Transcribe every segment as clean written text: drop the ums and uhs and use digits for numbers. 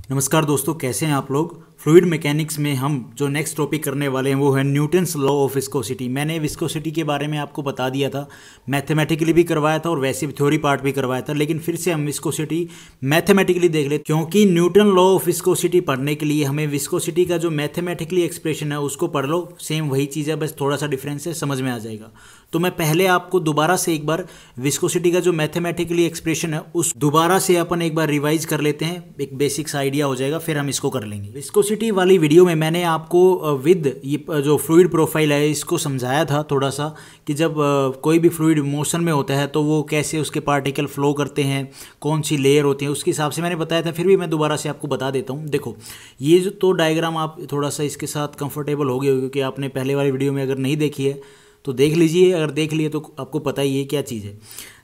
नमस्कार दोस्तों, कैसे हैं आप लोग। फ्लूइड मैकेनिक्स में हम जो नेक्स्ट टॉपिक करने वाले हैं वो है न्यूटन्स लॉ ऑफ विस्कोसिटी। मैंने विस्कोसिटी के बारे में आपको बता दिया था, मैथमेटिकली भी करवाया था और वैसे भी थ्योरी पार्ट भी करवाया था, लेकिन फिर से हम विस्कोसिटी मैथमेटिकली देख लेते, क्योंकि न्यूटन लॉ ऑफ विस्कोसिटी पढ़ने के लिए हमें विस्कोसिटी का जो मैथमेटिकली एक्सप्रेशन है उसको पढ़ लो। सेम वही चीज़ है, बस थोड़ा सा डिफरेंस है, समझ में आ जाएगा। तो मैं पहले आपको दोबारा से एक बार विस्कोसिटी का जो मैथमेटिकली एक्सप्रेशन है उस दोबारा से अपन एक बार रिवाइज कर लेते हैं, एक बेसिक्स आइडिया हो जाएगा, फिर हम इसको कर लेंगे। विस्कोसिटी वाली वीडियो में मैंने आपको विद ये जो फ्लूइड प्रोफाइल है इसको समझाया था थोड़ा सा, कि जब कोई भी फ्लूइड मोशन में होता है तो वो कैसे उसके पार्टिकल फ्लो करते हैं, कौन सी लेयर होती है, उसके हिसाब से मैंने बताया था। फिर भी मैं दोबारा से आपको बता देता हूँ। देखो, ये जो तो डायग्राम आप थोड़ा सा इसके साथ कंफर्टेबल हो गए हो, क्योंकि आपने पहले वाली वीडियो में अगर नहीं देखी है तो देख लीजिए, अगर देख लिए तो आपको पता ही है क्या चीज़ है।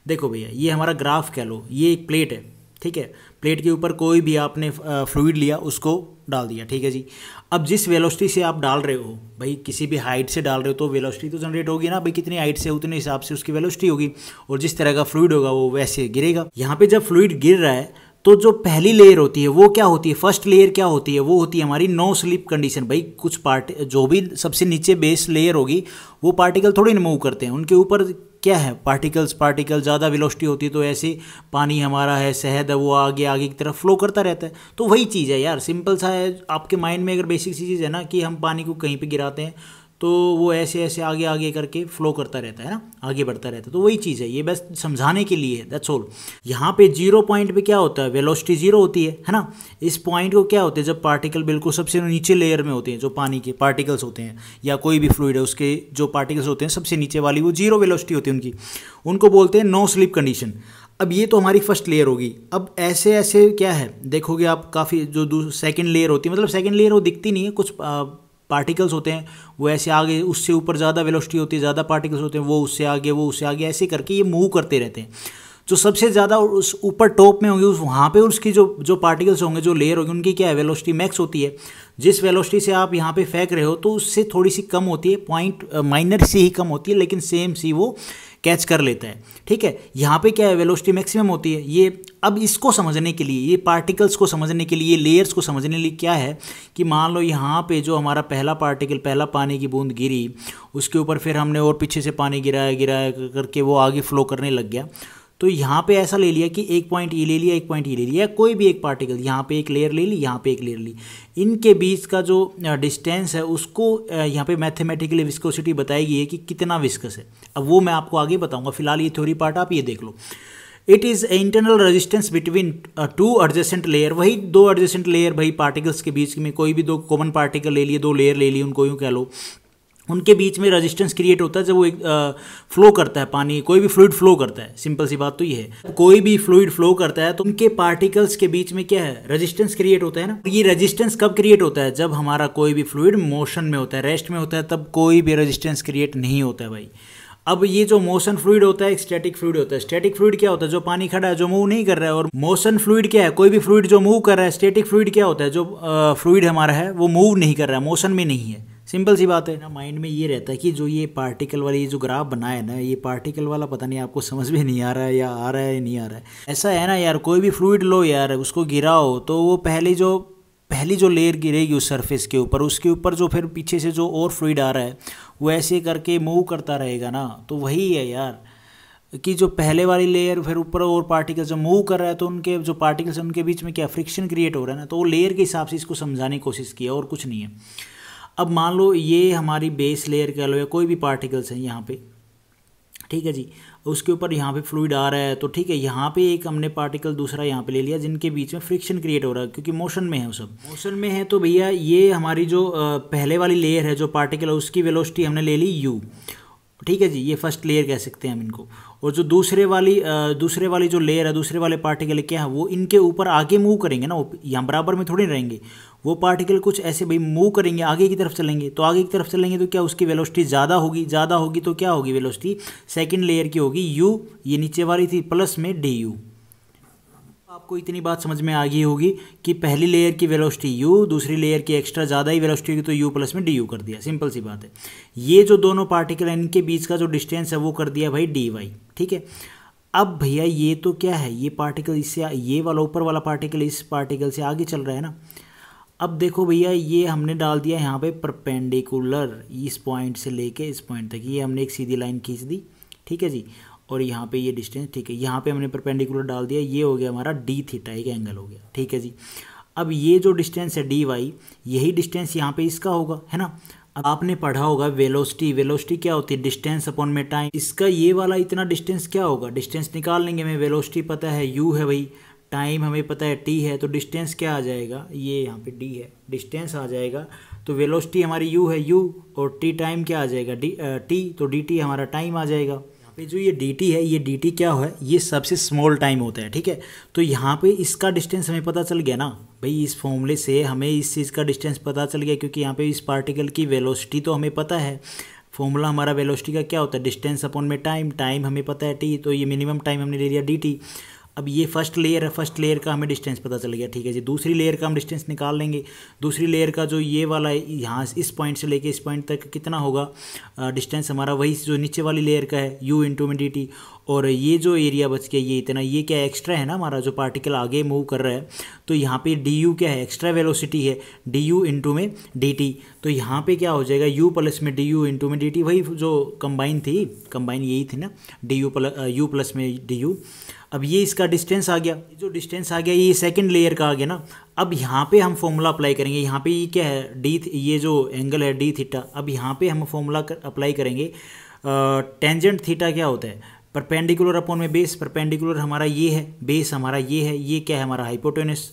देखो भैया, ये हमारा ग्राफ कह लो, ये एक प्लेट है, ठीक है। प्लेट के ऊपर कोई भी आपने फ्लूइड लिया, उसको डाल दिया, ठीक है जी। अब जिस वेलोसिटी से आप डाल रहे हो भाई, किसी भी हाइट से डाल रहे हो तो वेलोसिटी तो जनरेट होगी ना भाई, कितनी हाइट से उतने हिसाब से उसकी वेलोसिटी होगी, और जिस तरह का फ्लूइड होगा वो वैसे गिरेगा। यहाँ पे जब फ्लूइड गिर रहा है तो जो पहली लेयर होती है वो क्या होती है, फर्स्ट लेयर क्या होती है, वो होती है हमारी नो स्लिप कंडीशन। भाई कुछ जो भी सबसे नीचे बेस लेयर होगी वो पार्टिकल थोड़ी ना मूव करते हैं, उनके ऊपर क्या है, पार्टिकल ज़्यादा वेलोसिटी होती है, तो ऐसे पानी हमारा है, शहद है, वो आगे आगे की तरफ फ्लो करता रहता है। तो वही चीज़ है यार, सिंपल सा है। आपके माइंड में अगर बेसिक सी चीज़ है ना कि हम पानी को कहीं पे गिराते हैं तो वो ऐसे ऐसे आगे आगे करके फ्लो करता रहता है ना, आगे बढ़ता रहता है। तो वही चीज़ है, ये बस समझाने के लिए है, दैट्स ऑल। यहाँ पे जीरो पॉइंट पे क्या होता है, वेलोसिटी जीरो होती है ना। इस पॉइंट को क्या होते हैं, जब पार्टिकल बिल्कुल सबसे नीचे लेयर में होते हैं, जो पानी के पार्टिकल्स होते हैं या कोई भी फ्लूइड है उसके जो पार्टिकल्स होते हैं सबसे नीचे वाली, वो जीरो वेलोसिटी होती है उनकी, उनको बोलते हैं नो स्लिप कंडीशन। अब ये तो हमारी फर्स्ट लेयर होगी। अब ऐसे ऐसे क्या है, देखोगे आप काफ़ी जो सेकंड लेयर होती है, मतलब सेकंड लेयर वो दिखती नहीं है, कुछ पार्टिकल्स होते हैं वो ऐसे आगे, उससे ऊपर ज़्यादा वेलोसिटी होती है, ज़्यादा पार्टिकल्स होते हैं, वो उससे आगे, वो उससे आगे, ऐसे करके ये मूव करते रहते हैं। जो सबसे ज़्यादा उस ऊपर टॉप में होंगे, उस वहाँ पे उसकी जो पार्टिकल्स होंगे, जो लेयर होगी, उनकी क्या है, वेलोसिटी मैक्स होती है। जिस वेलोसिटी से आप यहाँ पे फेंक रहे हो तो उससे थोड़ी सी कम होती है, पॉइंट माइनर से ही कम होती है, लेकिन सेम सी वो कैच कर लेता है, ठीक है। यहाँ पे क्या है, वेलोसिटी मैक्सिमम होती है। ये अब इसको समझने के लिए, ये पार्टिकल्स को समझने के लिए, लेयर्स को समझने के लिए क्या है कि मान लो यहाँ पे जो हमारा पहला पार्टिकल, पहला पानी की बूंद गिरी, उसके ऊपर फिर हमने और पीछे से पानी गिराया करके वो आगे फ्लो करने लग गया। तो यहाँ पे ऐसा ले लिया कि एक पॉइंट ये ले लिया, एक पॉइंट ये ले लिया, कोई भी एक पार्टिकल, यहाँ पे एक लेयर ले ली, यहाँ पे एक लेयर ली, इनके बीच का जो डिस्टेंस है उसको यहाँ पे मैथमेटिकली विस्कोसिटी बताएगी है कि कितना विस्कस है। अब वो मैं आपको आगे बताऊंगा, फिलहाल ये थ्योरी पार्ट आप ये देख लो। It is internal resistance between two adjacent layer. वही दो एडजेसेंट लेयर भाई, पार्टिकल्स के बीच में कोई भी दो कॉमन पार्टिकल ले लिए, दो लेयर ले ली, उनको यूँ कह लो, उनके बीच में रेजिस्टेंस क्रिएट होता है जब वो एक फ्लो करता है पानी, कोई भी फ्लूइड फ्लो करता है। सिंपल सी बात तो ये है, कोई भी फ्लूइड फ्लो करता है तो उनके पार्टिकल्स के बीच में क्या है, रेजिस्टेंस क्रिएट होता है ना। ये रेजिस्टेंस कब क्रिएट होता है, जब हमारा कोई भी फ्लूइड मोशन में होता है, रेस्ट में होता है, तब कोई भी रेजिस्टेंस क्रिएट नहीं होता है भाई। अब ये जो मोशन फ्लूइड होता है, एक स्टैटिक फ्लूइड होता है। स्टैटिक फ्लूइड क्या होता है, जो पानी खड़ा है, जो मूव नहीं कर रहा है। और मोशन फ्लूइड क्या है, कोई भी फ्लूइड जो मूव कर रहा है। स्टैटिक फ्लूइड क्या होता है, जो फ्लूइड हमारा है वो मूव नहीं कर रहा है, मोशन में नहीं है। सिंपल सी बात है ना। माइंड में ये रहता है कि जो ये पार्टिकल वाली जो ग्राफ बनाया है ना, ये पार्टिकल वाला पता नहीं आपको समझ में नहीं आ रहा है या आ रहा है नहीं आ रहा है। ऐसा है ना यार, कोई भी फ्लूइड लो यार, उसको गिराओ तो वो पहली जो लेयर गिरेगी उस सरफेस के ऊपर, उसके ऊपर जो फिर पीछे से जो और फ्लूइड आ रहा है वो ऐसे करके मूव करता रहेगा ना। तो वही है यार कि जो पहले वाली लेयर फिर ऊपर और पार्टिकल जो मूव कर रहा है, तो उनके जो पार्टिकल्स हैं उनके बीच में क्या फ्रिक्शन क्रिएट हो रहा है ना। तो वो लेयर के हिसाब से इसको समझाने की कोशिश की और कुछ नहीं है। अब मान लो ये हमारी बेस लेयर कह लो या कोई भी पार्टिकल्स हैं यहाँ पे, ठीक है जी, उसके ऊपर यहाँ पे फ्लूइड आ रहा है, तो ठीक है, यहाँ पे एक हमने पार्टिकल दूसरा यहाँ पे ले लिया, जिनके बीच में फ्रिक्शन क्रिएट हो रहा है, क्योंकि मोशन में है, वो सब मोशन में है। तो भैया ये हमारी जो पहले वाली लेयर है, जो पार्टिकल है, उसकी वेलोसिटी हमने ले ली u, ठीक है जी, ये फर्स्ट लेयर कह सकते हैं हम इनको। और जो दूसरे वाली जो लेयर है, दूसरे वाले पार्टिकल क्या है, वो इनके ऊपर आगे मूव करेंगे ना, वो यहाँ बराबर में थोड़ी रहेंगे। वो पार्टिकल कुछ ऐसे भाई मूव करेंगे, आगे की तरफ चलेंगे। तो आगे की तरफ चलेंगे तो क्या उसकी वेलोसिटी ज़्यादा होगी तो क्या होगी, वेलोसिटी सेकंड लेयर की होगी u, ये नीचे वाली थी, प्लस में du। आपको इतनी बात समझ में आ गई होगी कि पहली लेयर की वेलोसिटी u, दूसरी लेयर की एक्स्ट्रा ज़्यादा ही वेलोसिटी होगी तो u प्लस में du कर दिया। सिंपल सी बात है। ये जो दोनों पार्टिकल हैं इनके बीच का जो डिस्टेंस है वो कर दिया भाई dy, ठीक है। अब भैया ये तो क्या है, ये पार्टिकल इससे, ये वाला ऊपर वाला पार्टिकल इस पार्टिकल से आगे चल रहा है ना। अब देखो भैया ये हमने डाल दिया यहाँ पे परपेंडिकुलर, इस पॉइंट से लेके इस पॉइंट तक ये हमने एक सीधी लाइन खींच दी, ठीक है जी। और यहाँ पे ये डिस्टेंस, ठीक है, यहाँ पे हमने परपेंडिकुलर डाल दिया, ये हो गया हमारा डी थीटा, एक एंगल हो गया, ठीक है जी। अब ये जो डिस्टेंस है डी वाई, यही डिस्टेंस यहाँ पे इसका होगा, है ना। अब आपने पढ़ा होगा वेलोसिटी, वेलोसिटी क्या होती है, डिस्टेंस अपॉन में टाइम। इसका ये वाला इतना डिस्टेंस क्या होगा, डिस्टेंस निकाल लेंगे, हमें वेलोसिटी पता है u है भाई, टाइम हमें पता है t है, तो डिस्टेंस क्या आ जाएगा, ये यहाँ पे d है, डिस्टेंस आ जाएगा। तो वेलोसिटी हमारी u है, u, और t टाइम क्या आ जाएगा, t, तो dt हमारा टाइम आ जाएगा। यहाँ पे जो ये dt है, ये dt क्या है, ये सबसे स्मॉल टाइम होता है, ठीक है। तो यहाँ पे इसका डिस्टेंस हमें पता चल गया ना भाई, इस फॉर्मूले से हमें इस चीज़ का डिस्टेंस पता चल गया, क्योंकि यहाँ पे इस पार्टिकल की वेलोसिटी तो हमें पता है। फॉर्मूला हमारा वेलोसिटी का क्या होता है, डिस्टेंस अपॉन में टाइम, टाइम हमें पता है t, तो ये मिनिमम टाइम हमने ले लिया dt। अब ये फर्स्ट लेयर है, फर्स्ट लेयर का हमें डिस्टेंस पता चल गया, ठीक है जी। दूसरी लेयर का हम डिस्टेंस निकाल लेंगे। दूसरी लेयर का जो ये वाला है, यहाँ इस पॉइंट से लेके इस पॉइंट तक कितना होगा डिस्टेंस हमारा, वही जो नीचे वाली लेयर का है, u इंटू में dt। और ये जो एरिया बच गया ये इतना, ये क्या एक्स्ट्रा है ना हमारा, जो पार्टिकल आगे मूव कर रहा है, तो यहाँ पे du क्या है, एक्स्ट्रा वेलोसिटी है, du इंटू में dt। तो यहाँ पे क्या हो जाएगा, u प्लस में du इंटू में dt, वही जो कंबाइन थी, कंबाइन यही थी ना, u प्लस में du। अब ये इसका डिस्टेंस आ गया, जो डिस्टेंस आ गया ये सेकंड लेयर का आ गया ना। अब यहाँ पे हम फॉर्मूला अप्लाई करेंगे, यहाँ पे ये क्या है, डी, ये जो एंगल है डी थीटा। अब यहाँ पे हम फॉर्मूला अप्लाई करेंगे, टेंजेंट थीटा क्या होता है, परपेंडिकुलर अपॉन में बेस। परपेंडिकुलर हमारा ये है, बेस हमारा ये है, ये क्या है हमारा हाइपोटेनस।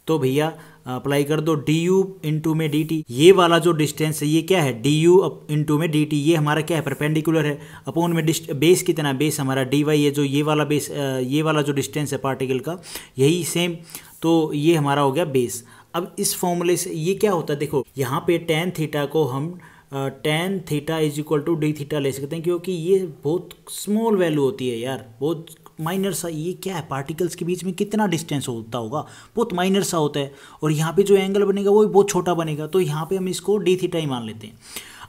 तो भैया अप्लाई कर दो, डी यू इंटू में डी टी, ये वाला जो डिस्टेंस है ये क्या है, डी यू इंटू में डी टी, ये हमारा क्या है, परपेंडिकुलर है, अपॉन में बेस कितना है, बेस हमारा डी वाई है, जो ये वाला बेस, ये वाला जो डिस्टेंस है पार्टिकल का, यही सेम, तो ये हमारा हो गया बेस। अब इस फॉर्मूले से ये क्या होता है, देखो यहाँ पे टेन थीटा को हम tan theta is equal to d theta ले सकते हैं, क्योंकि ये बहुत स्मॉल वैल्यू होती है यार, बहुत माइनर सा। ये क्या है, पार्टिकल्स के बीच में कितना डिस्टेंस होता होगा, बहुत माइनर सा होता है। और यहाँ पे जो एंगल बनेगा वो भी बहुत छोटा बनेगा, तो यहाँ पे हम इसको डी थीटा ही मान लेते हैं।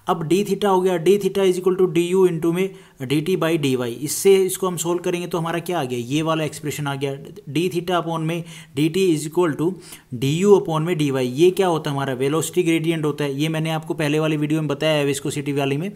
अब डी थीटा हो गया, d theta is equal to d u into में d t by d y. इससे इसको हम सोल्व करेंगे तो हमारा क्या आ गया, ये वाला एक्सप्रेशन आ गया, डी थीटा अपॉन में d t is equal to d u upon में डी वाई। ये क्या होता है, हमारा वेलोसिटी ग्रेडियंट होता है। ये मैंने आपको पहले वाली वीडियो में बताया है, विस्कोसिटी वाली में।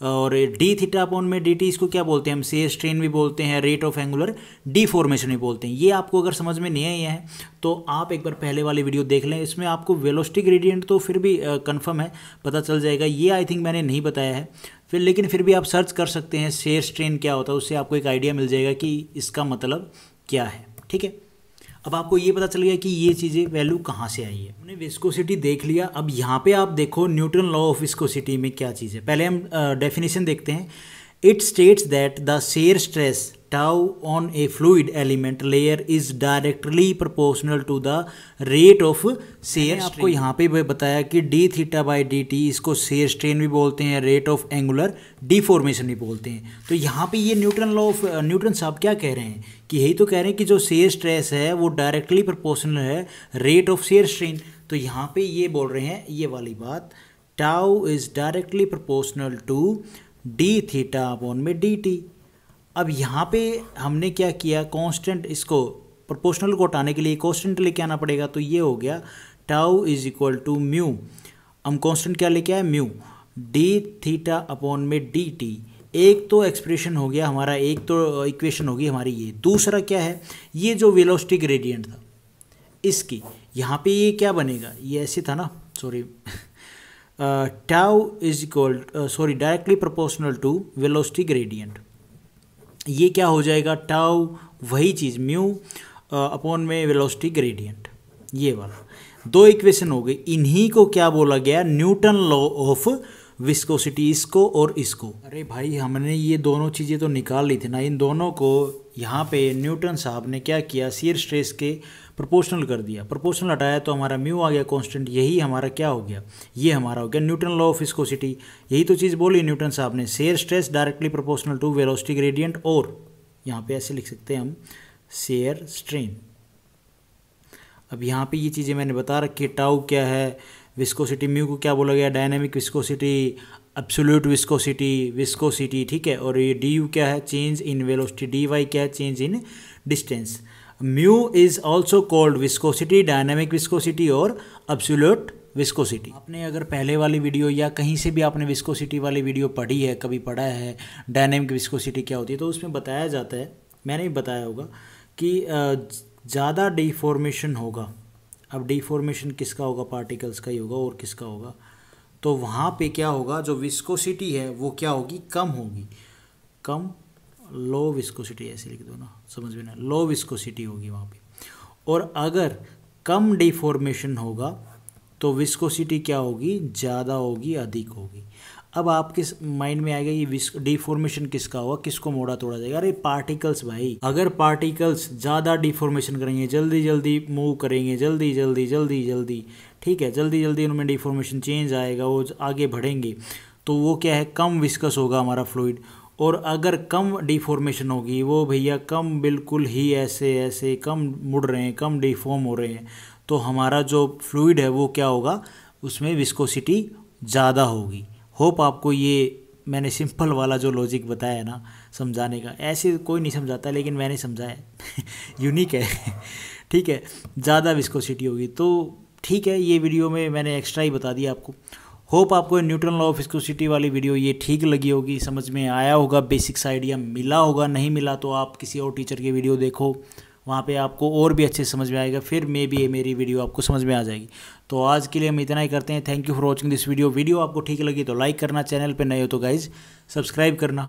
और डी थीटा अपॉन में डी टी, इसको क्या बोलते हैं हम, शेयर स्ट्रेन भी बोलते हैं, रेट ऑफ एंगुलर डिफॉर्मेशन भी बोलते हैं। ये आपको अगर समझ में नहीं आया है तो आप एक बार पहले वाली वीडियो देख लें, इसमें आपको वेलोसिटी ग्रेडियंट तो फिर भी कंफर्म है, पता चल जाएगा। ये आई थिंक मैंने नहीं बताया है फिर, लेकिन फिर भी आप सर्च कर सकते हैं शेयर स्ट्रेन क्या होता है, उससे आपको एक आइडिया मिल जाएगा कि इसका मतलब क्या है, ठीक है। अब आपको ये पता चल गया कि ये चीज़ें वैल्यू कहाँ से आई है। हमने विस्कोसिटी देख लिया। अब यहाँ पे आप देखो न्यूटन लॉ ऑफ विस्कोसिटी में क्या चीज़ है। पहले हम डेफिनेशन देखते हैं। It states that the shear stress tau on a fluid element layer is directly proportional to the rate of shear. आपको यहाँ पे बताया कि d theta by d t, इसको शेयर स्ट्रेन भी बोलते हैं, रेट ऑफ एंगुलर डिफॉर्मेशन भी बोलते हैं। तो यहाँ पे ये न्यूटन लॉ ऑफ, न्यूटन साहब क्या कह रहे हैं कि यही तो कह रहे हैं कि जो शेयर स्ट्रेस है वो डायरेक्टली प्रोपोर्शनल है रेट ऑफ शेयर स्ट्रेन। तो यहाँ पे ये बोल रहे हैं ये वाली बात, tau is directly proportional to d theta upon में डी टी। अब यहाँ पे हमने क्या किया, कांस्टेंट, इसको प्रोपोर्शनल को हटाने के लिए कांस्टेंट लेके आना पड़ेगा। तो ये हो गया tau is equal to mu, हम कांस्टेंट क्या लेके आए, म्यू, डी थीटा अपॉन में डी टी। एक तो एक्सप्रेशन हो गया हमारा, एक तो इक्वेशन होगी हमारी ये। दूसरा क्या है, ये जो वेलोसिटी ग्रेडियंट था इसकी, यहाँ पे ये क्या बनेगा, ये ऐसे था ना, sorry, tau is equal, sorry, directly proportional to velocity gradient. ये क्या हो जाएगा, टाउ वही चीज़ म्यू अपॉन में वेलोसिटी ग्रेडियंट। ये वाला दो इक्वेशन हो गई। इन्हीं को क्या बोला गया, न्यूटन लॉ ऑफ विस्कोसिटी, इसको और इसको। अरे भाई हमने ये दोनों चीज़ें तो निकाल ली थी ना, इन दोनों को यहाँ पे न्यूटन साहब ने क्या किया, शियर स्ट्रेस के प्रोपोर्शनल कर दिया। प्रोपोर्शनल हटाया तो हमारा म्यू आ गया कांस्टेंट, यही हमारा क्या हो गया, ये हमारा हो गया न्यूटन लॉ ऑफ विस्कोसिटी। यही तो चीज़ बोली न्यूटन साहब ने, shear stress directly proportional to velocity gradient, और यहाँ पे ऐसे लिख सकते हैं हम, शेयर स्ट्रेन। अब यहाँ पे ये चीज़ें मैंने बता रखी है, टाउ क्या है, विस्कोसिटी म्यू को क्या बोला गया, dynamic viscosity, absolute viscosity, viscosity, ठीक है। और ये डी यू क्या है, change in velocity, d y क्या है, change in distance. Mu is also called viscosity, dynamic viscosity और एब्सोल्यूट विस्कोसिटी। आपने अगर पहले वाली वीडियो या कहीं से भी आपने विस्कोसिटी वाली वीडियो पढ़ी है, कभी पढ़ा है डायनामिक विस्कोसिटी क्या होती है, तो उसमें बताया जाता है, मैंने भी बताया होगा कि ज़्यादा डिफॉर्मेशन होगा। अब डिफॉर्मेशन किसका होगा, पार्टिकल्स का ही होगा, और किसका होगा, तो वहाँ पे क्या होगा, जो विस्कोसिटी है वो क्या होगी, कम होगी, कम, लो विस्कोसिटी ऐसे लिख दो ना, समझ में ना, लो विस्कोसिटी होगी वहाँ पे। और अगर कम डिफॉर्मेशन होगा तो विस्कोसिटी क्या होगी, ज़्यादा होगी, अधिक होगी। अब आपके माइंड में आएगा ये डिफॉर्मेशन किसका होगा, किसको मोड़ा तोड़ा जाएगा, अरे पार्टिकल्स भाई। अगर पार्टिकल्स ज़्यादा डिफॉर्मेशन करेंगे, जल्दी जल्दी मूव करेंगे, जल्दी जल्दी जल्दी जल्दी, ठीक है, जल्दी जल्दी उनमें डिफॉर्मेशन चेंज आएगा, वो आगे बढ़ेंगे, तो वो क्या है, कम विस्कस होगा हमारा फ्लूइड। और अगर कम डिफॉर्मेशन होगी, वो भैया कम, बिल्कुल ही ऐसे ऐसे कम मुड़ रहे हैं, कम डिफॉर्म हो रहे हैं, तो हमारा जो फ्लूइड है वो क्या होगा, उसमें विस्कोसिटी ज़्यादा होगी। होप आपको ये मैंने सिंपल वाला जो लॉजिक बताया ना समझाने का, ऐसे कोई नहीं समझाता लेकिन मैंने समझाया यूनिक है ठीक है, ज़्यादा विस्कोसिटी होगी। तो ठीक है, ये वीडियो में मैंने एक्स्ट्रा ही बता दिया आपको। होप आपको न्यूटन लॉ ऑफ विस्कोसिटी वाली वीडियो ये ठीक लगी होगी, समझ में आया होगा, बेसिक्स आइडिया मिला होगा। नहीं मिला तो आप किसी और टीचर की वीडियो देखो, वहाँ पे आपको और भी अच्छे समझ में आएगा, फिर मे बी मेरी वीडियो आपको समझ में आ जाएगी। तो आज के लिए हम इतना ही करते हैं। Thank you for watching this video. Video आपको ठीक लगी तो लाइक करना, चैनल पे नए हो तो गाइज सब्सक्राइब करना।